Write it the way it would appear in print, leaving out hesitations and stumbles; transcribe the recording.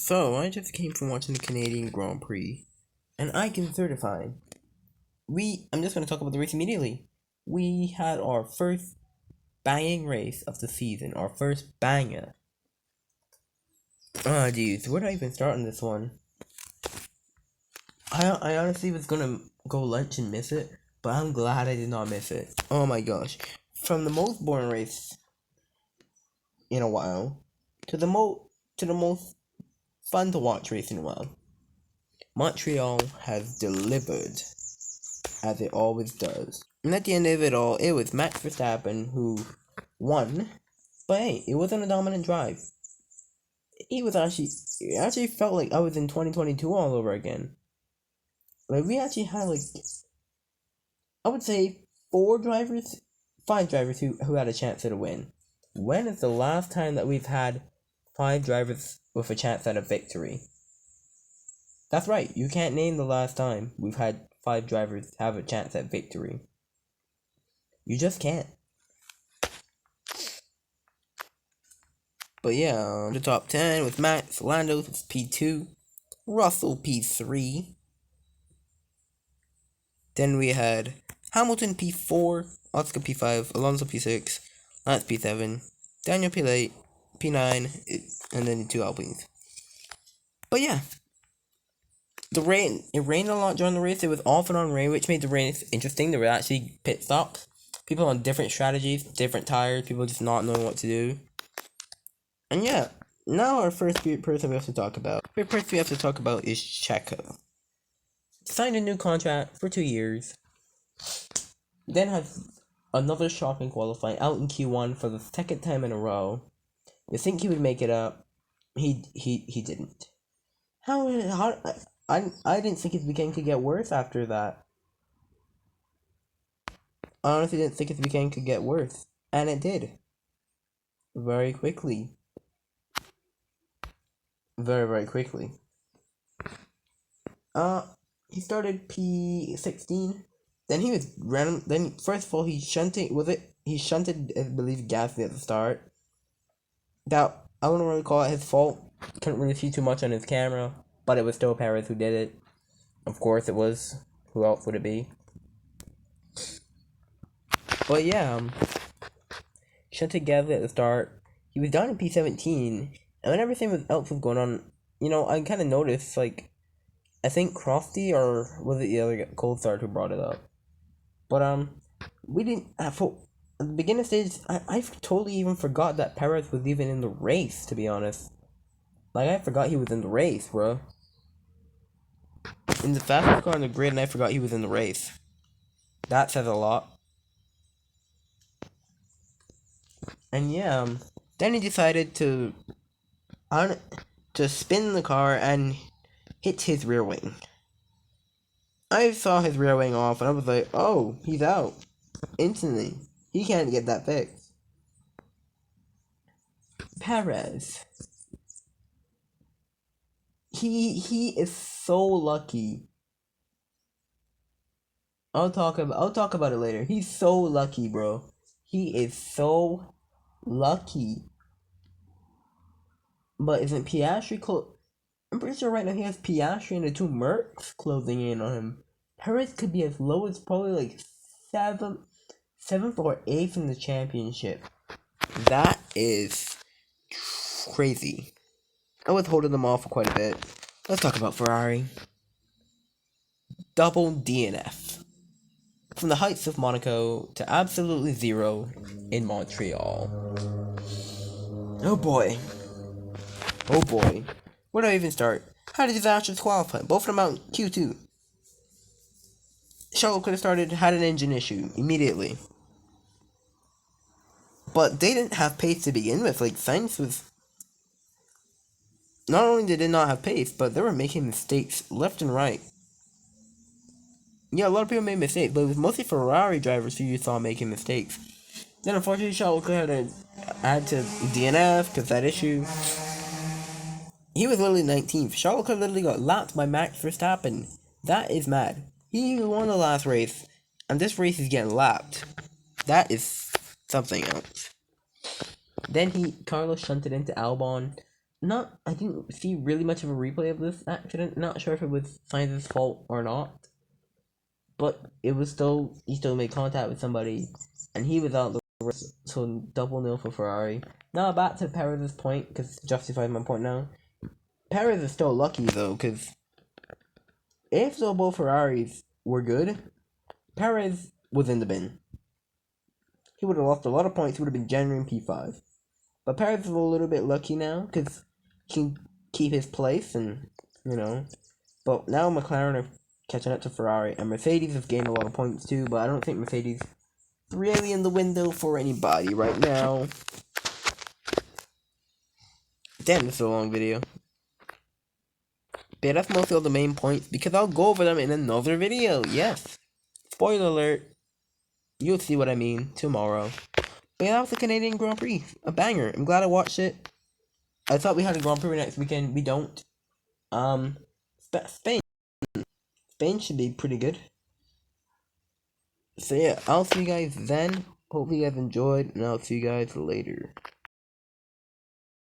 So, I just came from watching the Canadian Grand Prix, and I can certify. I'm just going to talk about the race immediately. We had our first banging race of the season, our first banger. Ah, geez, where do I even start on this one? I honestly was gonna go lunch and miss it, but I'm glad I did not miss it. Oh my gosh. From the most boring race in a while, to the most fun to watch race in a while. Montreal has delivered, as it always does. And at the end of it all, it was Max Verstappen who won. But hey, it wasn't a dominant drive. It actually felt like I was in 2022 all over again. Like, we actually had, I would say five drivers who had a chance at a win. When is the last time that we've had five drivers with a chance at a victory? That's right, you can't name the last time we've had five drivers have a chance at victory. You just can't. But yeah, the top 10 with Max, Lando was P2, Russell P3. Then we had Hamilton P4, Oscar P5, Alonso P6, Lance P7, Daniel P8, P9, and then the two Alpines. But yeah, it rained a lot during the race. It was off and on rain, which made the race interesting. There were actually pit stops, people on different strategies, different tires, people just not knowing what to do. And yeah, now our first person we have to talk about. The first person we have to talk about is Checo. Signed a new contract for 2 years. Then has another shocking qualifying out in Q1 for the second time in a row. You think he would make it up? He didn't. I didn't think his weekend could get worse after that. I honestly didn't think his weekend could get worse, and it did. Very quickly. Very, very quickly. He started P16. Then he was random. Then first of all, he shunted. He shunted, I believe, Gasly at the start. That I wouldn't really call it his fault. Couldn't really see too much on his camera, but it was still Perez who did it. Of course, it was. Who else would it be? But yeah, shunted Gasly at the start. He was down in P17, and when everything else was going on, I kind of noticed, I think Crofty, or was it the other Cold Start who brought it up? But we didn't. At the beginning stage, I totally even forgot that Perez was even in the race. To be honest, I forgot he was in the race, bro. In the fastest car on the grid, and I forgot he was in the race. That says a lot. And yeah, then he decided to spin the car and hit his rear wing. I saw his rear wing off, and I was like, "Oh, he's out instantly. He can't get that fixed." Perez. He is so lucky. I'll talk about it later. He's so lucky, bro. He is so lucky. But isn't Piastri I'm pretty sure right now he has Piastri and the two Mercs closing in on him. Perez could be as low as probably seventh or eighth in the championship. That is crazy. I was holding them off for quite a bit. Let's talk about Ferrari. Double DNF. From the heights of Monaco to absolutely zero in Montreal. Oh boy. Oh boy. Where do I even start? How did disasters qualify? Both of them out in Q2. Charlotte could have had an engine issue immediately. But they didn't have pace to begin with. Sainz was... Not only did they not have pace, but they were making mistakes left and right. Yeah, a lot of people made mistakes, but it was mostly Ferrari drivers who you saw making mistakes. Then unfortunately, Charles Leclerc had to DNF because that issue. He was literally 19th. Charles Leclerc literally got lapped by Max Verstappen. That is mad. He won the last race, and this race is getting lapped. That is something else. Then Carlos shunted into Albon. I didn't see really much of a replay of this accident. Not sure if it was Sainz's fault or not, but it was still he still made contact with somebody, and he was out the race. So double nil for Ferrari. Now back to Perez's point, because justifies my point now. Perez is still lucky though, because if the both Ferraris were good, Perez was in the bin. He would have lost a lot of points. He would have been genuine P5. But Perez is a little bit lucky now because he can keep his place and, you know. But now McLaren are catching up to Ferrari, and Mercedes has gained a lot of points too, but I don't think Mercedes is really in the window for anybody right now. Damn, this is a long video. But yeah, that's mostly all the main points because I'll go over them in another video. Yes. Spoiler alert. You'll see what I mean tomorrow. But yeah, that was the Canadian Grand Prix. A banger. I'm glad I watched it. I thought we had a Grand Prix next weekend. We don't. Spain. Spain should be pretty good. So yeah, I'll see you guys then. Hopefully you guys enjoyed, and I'll see you guys later.